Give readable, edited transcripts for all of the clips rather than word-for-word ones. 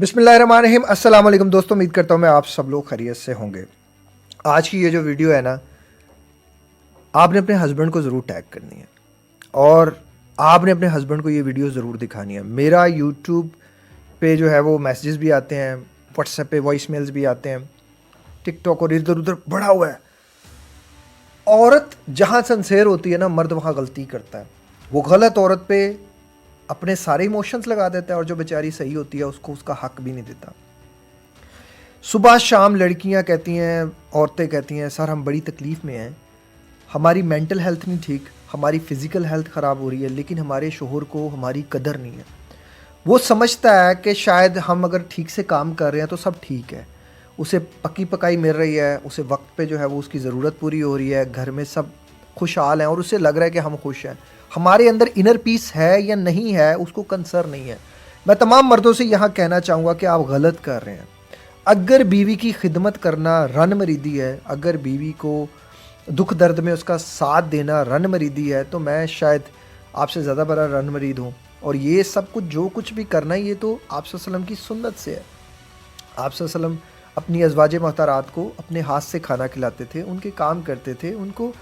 बिस्मिल्लाहिर्रहमानिर्रहीम। अस्सलाम वालेकुम दोस्तों, उम्मीद करता हूँ मैं आप सब लोग खैरियत से होंगे। आज की ये जो वीडियो है ना, आपने अपने हस्बैंड को ज़रूर टैग करनी है और आपने अपने हस्बैंड को ये वीडियो ज़रूर दिखानी है। मेरा यूट्यूब पे जो है वो मैसेजेस भी आते हैं, व्हाट्सएप पे वॉइस मेल्स भी आते हैं, टिकटॉक और इधर उधर बढ़ा हुआ है। औरत जहाँ सिंसेयर होती है ना, मर्द वहाँ गलती करता है। वो गलत औरत पे अपने सारे इमोशंस लगा देता है और जो बेचारी सही होती है उसको उसका हक भी नहीं देता। सुबह शाम लड़कियां कहती हैं, औरतें कहती हैं, सर हम बड़ी तकलीफ़ में हैं, हमारी मेंटल हेल्थ नहीं ठीक, हमारी फ़िज़िकल हेल्थ ख़राब हो रही है, लेकिन हमारे शोहर को हमारी कदर नहीं है। वो समझता है कि शायद हम अगर ठीक से काम कर रहे हैं तो सब ठीक है, उसे पकी पकाई मिल रही है, उसे वक्त पे जो है वो उसकी ज़रूरत पूरी हो रही है, घर में सब खुशहाल हैं और उसे लग रहा है कि हम खुश हैं। हमारे अंदर इनर पीस है या नहीं है उसको कंसर्न नहीं है। मैं तमाम मर्दों से यहाँ कहना चाहूँगा कि आप गलत कर रहे हैं। अगर बीवी की खिदमत करना रन मरीदी है, अगर बीवी को दुख दर्द में उसका साथ देना रन मरीदी है, तो मैं शायद आपसे ज़्यादा बड़ा रन मरीद हूँ। और ये सब कुछ जो कुछ भी करना है ये तो आप सल्लम की सुन्नत से है। आप सल्लम अपनी अज़वाज मोहतरात को अपने हाथ से खाना खिलाते थे, उनके काम करते थे, उनको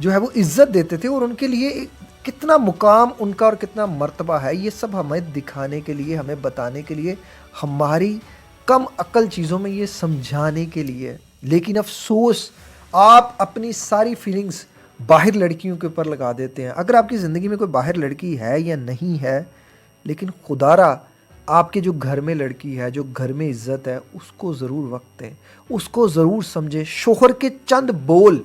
जो है वो इज़्ज़त देते थे और उनके लिए कितना मुकाम उनका और कितना मर्तबा है, ये सब हमें दिखाने के लिए, हमें बताने के लिए, हमारी कम अक्ल चीज़ों में ये समझाने के लिए। लेकिन अफसोस आप अपनी सारी फीलिंग्स बाहर लड़कियों के ऊपर लगा देते हैं। अगर आपकी ज़िंदगी में कोई बाहर लड़की है या नहीं है, लेकिन खुदारा आपके जो घर में लड़की है, जो घर में इज़्ज़त है, उसको ज़रूर वक्त दें, उसको ज़रूर समझें। शोहर के चंद बोल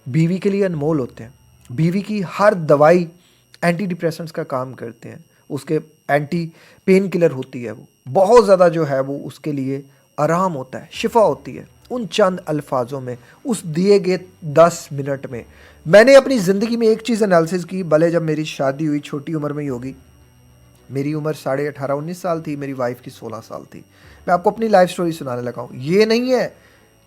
बीवी के लिए अनमोल होते हैं। बीवी की हर दवाई एंटी डिप्रेसेंट्स का काम करते हैं, उसके एंटी पेन किलर होती है, वो बहुत ज़्यादा जो है वो उसके लिए आराम होता है, शिफा होती है उन चंद अल्फाजों में, उस दिए गए 10 मिनट में। मैंने अपनी ज़िंदगी में एक चीज़ एनालिसिस की, भले जब मेरी शादी हुई छोटी उम्र में ही होगी, मेरी उम्र 18.5-19 साल थी, मेरी वाइफ की 16 साल थी। मैं आपको अपनी लाइफ स्टोरी सुनाने लगा हूँ। ये नहीं है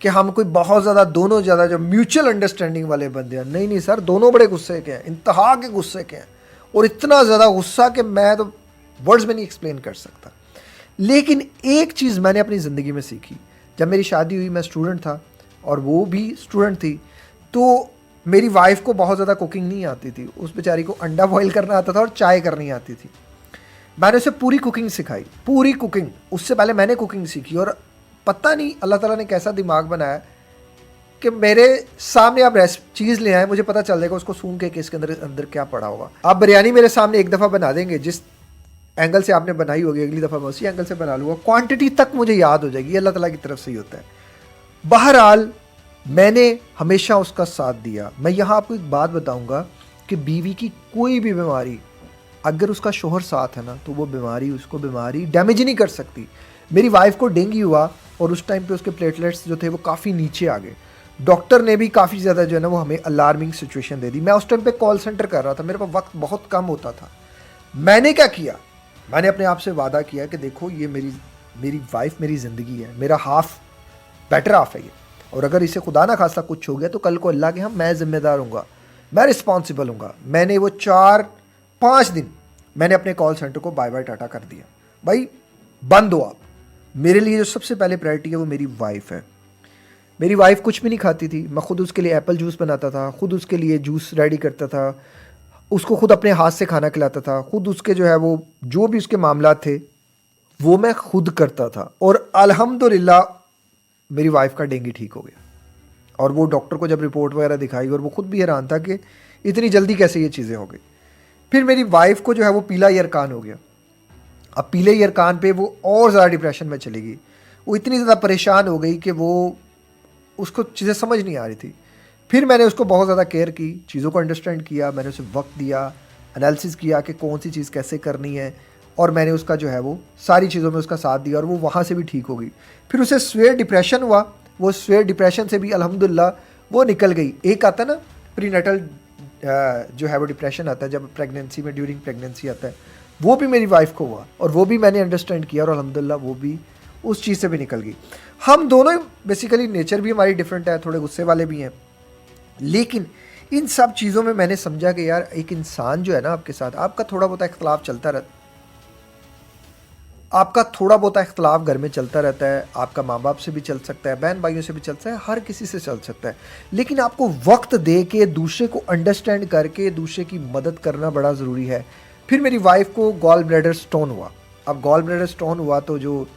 कि हम कोई बहुत ज़्यादा दोनों ज़्यादा जो म्यूचुअल अंडरस्टैंडिंग वाले बंदे हैं, नहीं नहीं सर, दोनों बड़े गुस्से के हैं, इंतहा के गुस्से के हैं, और इतना ज़्यादा गुस्सा कि मैं तो वर्ड्स में नहीं एक्सप्लेन कर सकता। लेकिन एक चीज़ मैंने अपनी ज़िंदगी में सीखी, जब मेरी शादी हुई, मैं स्टूडेंट था और वो भी स्टूडेंट थी, तो मेरी वाइफ को बहुत ज़्यादा कुकिंग नहीं आती थी। उस बेचारी को अंडा बॉयल करना आता था और चाय करनी आती थी। मैंने उसे पूरी कुकिंग सिखाई, पूरी कुकिंग। उससे पहले मैंने कुकिंग सीखी और पता नहीं अल्लाह ताला ने कैसा दिमाग बनाया कि मेरे सामने आप चीज़ ले आए, मुझे पता चल जाएगा उसको सूंघ के कि इसके अंदर अंदर क्या पड़ा होगा। आप बिरयानी मेरे सामने एक दफ़ा बना देंगे, जिस एंगल से आपने बनाई होगी अगली दफ़ा मैं उसी एंगल से बना लूँगा, क्वांटिटी तक मुझे याद हो जाएगी। अल्लाह ताला की तरफ से ही होता है। बहरहाल मैंने हमेशा उसका साथ दिया। मैं यहाँ आपको एक बात बताऊँगा कि बीवी की कोई भी बीमारी अगर उसका शोहर साथ है ना, तो वो बीमारी उसको बीमारी डैमेज ही नहीं कर सकती। मेरी वाइफ को डेंगू हुआ और उस टाइम पे उसके प्लेटलेट्स जो थे वो काफ़ी नीचे आ गए। डॉक्टर ने भी काफ़ी ज़्यादा जो है ना वो हमें अलार्मिंग सिचुएशन दे दी। मैं उस टाइम पे कॉल सेंटर कर रहा था, मेरे पास वक्त बहुत कम होता था। मैंने क्या किया, मैंने अपने आप से वादा किया कि देखो ये मेरी वाइफ मेरी ज़िंदगी है, मेरा हाफ बेटर हाफ है ये, और अगर इसे खुदा ना खास्ता कुछ हो गया तो कल को अल्लाह के हम मैं ज़िम्मेदार हूँगा, मैं रिस्पॉन्सिबल हूँगा। मैंने वो 4-5 दिन मैंने अपने कॉल सेंटर को बाय बाय टाटा कर दिया। भाई बंद हो आप। मेरे लिए जो सबसे पहले प्रायोरिटी है वो मेरी वाइफ है। मेरी वाइफ कुछ भी नहीं खाती थी, मैं खुद उसके लिए एप्पल जूस बनाता था, खुद उसके लिए जूस रेडी करता था, उसको खुद अपने हाथ से खाना खिलाता था, खुद उसके जो है वो जो भी उसके मामला थे वो मैं खुद करता था। और अल्हम्दुलिल्लाह मेरी वाइफ का डेंगू ठीक हो गया। और वो डॉक्टर को जब रिपोर्ट वगैरह दिखाई और वो खुद भी हैरान था कि इतनी जल्दी कैसे ये चीज़ें हो गई। फिर मेरी वाइफ को जो है वो पीला यरकान हो गया। अब पीले यरकान पे वो और ज़्यादा डिप्रेशन में चली गई। वो इतनी ज़्यादा परेशान हो गई कि वो उसको चीज़ें समझ नहीं आ रही थी। फिर मैंने उसको बहुत ज़्यादा केयर की, चीज़ों को अंडरस्टैंड किया, मैंने उसे वक्त दिया, एनालिसिस किया कि कौन सी चीज़ कैसे करनी है, और मैंने उसका जो है वो सारी चीज़ों में उसका साथ दिया और वो वहाँ से भी ठीक हो गई। फिर उसे स्वेयर डिप्रेशन हुआ, वो स्वेयर डिप्रेशन से भी अल्हम्दुलिल्लाह वो निकल गई। एक आता ना प्रीनेटल जो है वो डिप्रेशन आता है, जब प्रेगनेंसी में ड्यूरिंग प्रेगनेंसी आता है, वो भी मेरी वाइफ को हुआ और वो भी मैंने अंडरस्टैंड किया और अल्हम्दुलिल्लाह वो भी उस चीज़ से भी निकल गई। हम दोनों बेसिकली नेचर भी हमारी डिफरेंट है, थोड़े गुस्से वाले भी हैं, लेकिन इन सब चीज़ों में मैंने समझा कि यार एक इंसान जो है ना आपके साथ, आपका थोड़ा बहुत इख्तलाफ चलता रहता, आपका थोड़ा बहुत इख्तलाफ घर में चलता रहता है, आपका माँ बाप से भी चल सकता है, बहन भाइयों से भी चलता है, हर किसी से चल सकता है, लेकिन आपको वक्त दे के दूसरे को अंडरस्टैंड करके दूसरे की मदद करना बड़ा ज़रूरी है। फिर मेरी वाइफ को गॉल ब्लैडर स्टोन हुआ। अब गॉल ब्लैडर स्टोन हुआ तो जो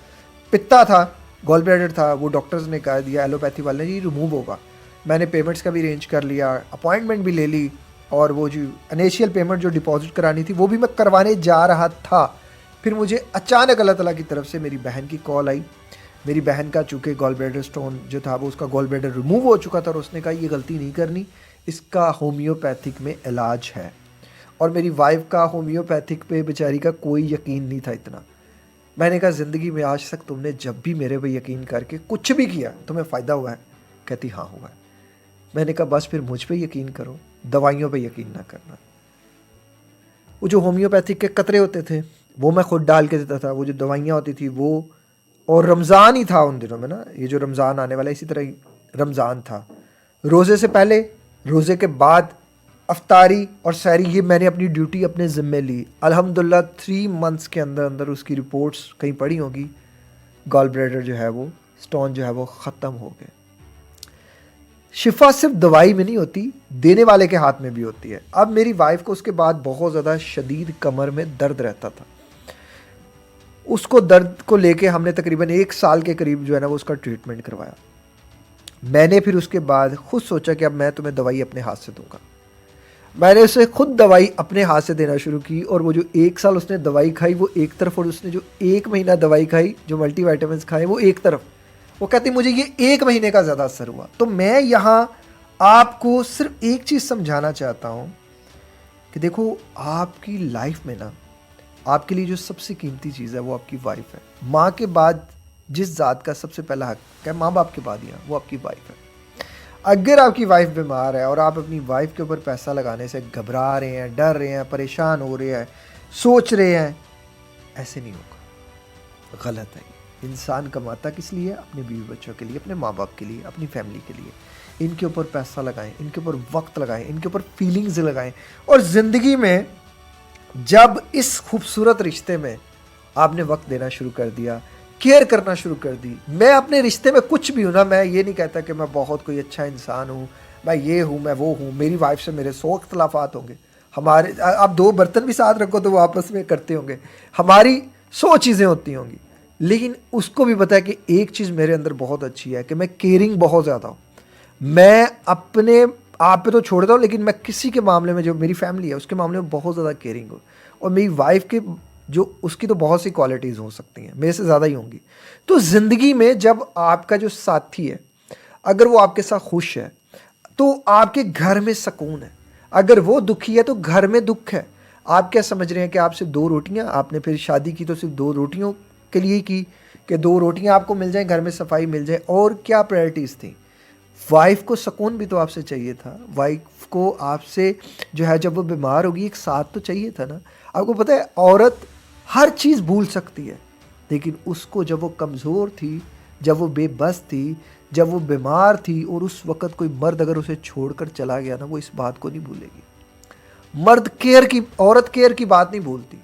पित्ता था, गॉल ब्लैडर था, वो डॉक्टर्स ने कह दिया, एलोपैथी वाले ने, ये रिमूव होगा। मैंने पेमेंट्स का भी अरेंज कर लिया, अपॉइंटमेंट भी ले ली, और वो जो इनिशियल पेमेंट जो डिपॉजिट करानी थी वो भी मैं करवाने जा रहा था। फिर मुझे अचानक अल्लाह ताला की तरफ से मेरी बहन की कॉल आई। मेरी बहन का चूँकि गॉल ब्लैडर स्टोन जो था वो, उसका गॉल ब्लैडर रिमूव हो चुका था, और उसने कहा ये गलती नहीं करनी, इसका होम्योपैथिक में इलाज है। और मेरी वाइफ का होम्योपैथिक पे बेचारी का कोई यकीन नहीं था इतना। मैंने कहा ज़िंदगी में आज तक तुमने जब भी मेरे पे यकीन करके कुछ भी किया तुम्हें फ़ायदा हुआ है? कहती हाँ हुआ है। मैंने कहा बस फिर मुझ पे यकीन करो, दवाइयों पे यकीन ना करना। वो जो होम्योपैथिक के कतरे होते थे वो मैं खुद डाल के देता था, वो जो दवाइयाँ होती थी वो, और रमज़ान ही था उन दिनों में ना, ये जो रमज़ान आने वाला इसी तरह ही रमज़ान था। रोज़े से पहले, रोज़े के बाद, अफ्तारी और सहरी, ये मैंने अपनी ड्यूटी अपने ज़िम्मे ली। अल्हम्दुलिल्लाह 3 मंथ्स के अंदर अंदर उसकी रिपोर्ट्स कहीं पड़ी होगी, गॉल ब्लैडर जो है वो स्टोन जो है वो ख़त्म हो गए। शिफा सिर्फ दवाई में नहीं होती, देने वाले के हाथ में भी होती है। अब मेरी वाइफ को उसके बाद बहुत ज़्यादा शदीद कमर में दर्द रहता था। उसको दर्द को लेके हमने तकरीबन 1 साल के करीब जो है ना वो उसका ट्रीटमेंट करवाया। मैंने फिर उसके बाद खुद सोचा कि अब मैं तुम्हें दवाई अपने हाथ से दूंगा। मैंने उसे खुद दवाई अपने हाथ से देना शुरू की, और वो जो 1 साल उसने दवाई खाई वो एक तरफ, और उसने जो 1 महीना दवाई खाई, जो मल्टीविटामिन खाए वो एक तरफ। वो कहती मुझे ये 1 महीने का ज़्यादा असर हुआ। तो मैं यहाँ आपको सिर्फ एक चीज़ समझाना चाहता हूँ कि देखो, आपकी लाइफ में ना आपके लिए जो सबसे कीमती चीज़ है वो आपकी वाइफ है। माँ के बाद जिस ज़ात का सबसे पहला हक है, माँ बाप के बाद ही, वो आपकी वाइफ है। अगर आपकी वाइफ बीमार है और आप अपनी वाइफ के ऊपर पैसा लगाने से घबरा रहे हैं, डर रहे हैं, परेशान हो रहे हैं, सोच रहे हैं, ऐसे नहीं होगा, गलत है। इंसान कमाता किस लिए? अपने बीवी बच्चों के लिए, अपने माँ बाप के लिए, अपनी फैमिली के लिए। इनके ऊपर पैसा लगाएं, इनके ऊपर वक्त लगाएं, इनके ऊपर फीलिंग्स लगाएं। और ज़िंदगी में जब इस खूबसूरत रिश्ते में आपने वक्त देना शुरू कर दिया, केयर करना शुरू कर दी, मैं अपने रिश्ते में कुछ भी हूँ ना, मैं ये नहीं कहता कि मैं बहुत कोई अच्छा इंसान हूँ, मैं ये हूँ, मैं वो हूँ, मेरी वाइफ से मेरे 100 इख्तलाफात होंगे, हमारे, आप 2 बर्तन भी साथ रखो तो वो आपस में करते होंगे, हमारी 100 चीज़ें होती होंगी, लेकिन उसको भी पता है कि एक चीज़ मेरे अंदर बहुत अच्छी है कि मैं केयरिंग बहुत ज़्यादा हूँ। मैं अपने आप पे तो छोड़ता हूँ, लेकिन मैं किसी के मामले में, जो मेरी फैमिली है उसके मामले में बहुत ज़्यादा केयरिंग हूँ। और मेरी वाइफ के जो, उसकी तो बहुत सी क्वालिटीज़ हो सकती हैं, मेरे से ज़्यादा ही होंगी। तो ज़िंदगी में जब आपका जो साथी है, अगर वो आपके साथ खुश है तो आपके घर में सुकून है, अगर वो दुखी है तो घर में दुख है। आप क्या समझ रहे हैं कि आप सिर्फ 2 रोटियां, आपने फिर शादी की तो सिर्फ 2 रोटियों के लिए की कि 2 रोटियां आपको मिल जाएं, घर में सफाई मिल जाए? और क्या प्रायोरिटीज़ थी? वाइफ को सुकून भी तो आपसे चाहिए था, वाइफ को आपसे जो है जब वो बीमार होगी एक साथ तो चाहिए था ना। आपको पता है औरत हर चीज़ भूल सकती है, लेकिन उसको जब वो कमज़ोर थी, जब वो बेबस थी, जब वो बीमार थी, और उस वक़्त कोई मर्द अगर उसे छोड़कर चला गया ना, वो इस बात को नहीं भूलेगी। मर्द केयर की, औरत केयर की बात नहीं भूलती।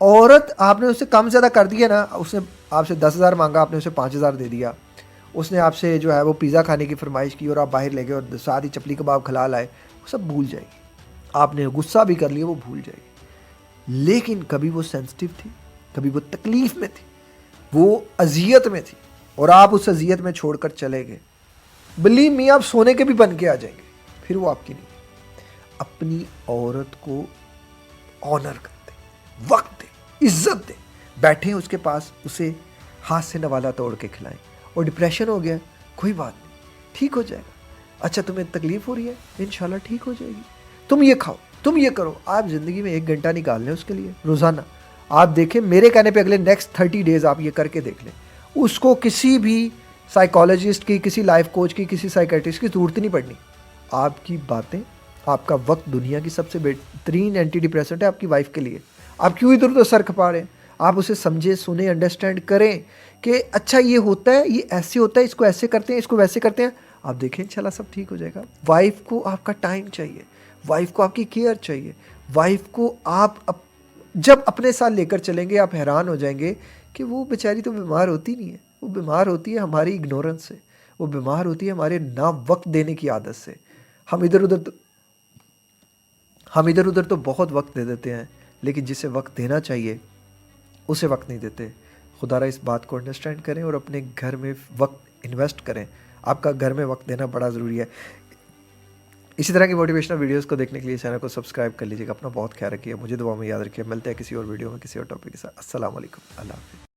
औरत, आपने उसे कम ज़्यादा कर दिया ना, उसने आपसे 10,000 मांगा, आपने उसे 5,000 दे दिया, उसने आपसे जो है वो पिज़्ज़ा खाने की फरमाइश की और आप बाहर ले गए और साथ ही चपली कबाब खिला लाए, वो सब भूल जाएगी। आपने गुस्सा भी कर लिया, वो भूल जाएगी। लेकिन कभी वो सेंसिटिव थी, कभी वो तकलीफ़ में थी, वो अजियत में थी, और आप उस अजियत में छोड़कर चले गए, बिलीव मी, आप सोने के भी बन के आ जाएंगे, फिर वो आपकी नहीं। अपनी औरत को ऑनर कर दे, वक्त दे, इज्जत दे, बैठे उसके पास, उसे हाथ से नवाला तोड़ के खिलाएं। और डिप्रेशन हो गया, कोई बात नहीं, ठीक हो जाएगा। अच्छा, तुम्हें तकलीफ हो रही है, इंशाल्लाह ठीक हो जाएगी। तुम ये खाओ, तुम ये करो। आप ज़िंदगी में 1 घंटा निकाल लें उसके लिए रोज़ाना। आप देखें, मेरे कहने पे अगले नेक्स्ट 30 डेज़ आप ये करके देख लें। उसको किसी भी साइकोलॉजिस्ट की, किसी लाइफ कोच की, किसी साइकेट्रिस्ट की ज़रूरत नहीं पड़नी। आपकी बातें, आपका वक्त दुनिया की सबसे बेहतरीन एंटी डिप्रेसेंट है आपकी वाइफ के लिए। आप क्यों इधर उधर सर खपा रहे हैं? आप उसे समझे, सुने, अंडरस्टैंड करें कि अच्छा ये होता है, ये ऐसे होता है, इसको ऐसे करते हैं, इसको वैसे करते हैं। आप देखें, इंशाल्लाह सब ठीक हो जाएगा। वाइफ को आपका टाइम चाहिए, वाइफ को आपकी केयर चाहिए, वाइफ को आप जब अपने साथ लेकर चलेंगे, आप हैरान हो जाएंगे कि वो बेचारी तो बीमार होती नहीं है, वो बीमार होती है हमारी इग्नोरेंस से, वो बीमार होती है हमारे ना वक्त देने की आदत से। हम इधर उधर तो हम इधर उधर तो बहुत वक्त दे देते हैं, लेकिन जिसे वक्त देना चाहिए उसे वक्त नहीं देते। खुदारा इस बात को अंडरस्टैंड करें और अपने घर में वक्त इन्वेस्ट करें। आपका घर में वक्त देना बड़ा ज़रूरी है। इसी तरह की मोटिवेशनल वीडियोस को देखने के लिए चैनल को सब्सक्राइब कर लीजिएगा। अपना बहुत ख्याल रखिए, मुझे दुआ में याद रखिए। मिलते हैं किसी और वीडियो में किसी और टॉपिक के साथ। अस्सलाम वालेकुम, अल्लाह हाफ़िज़।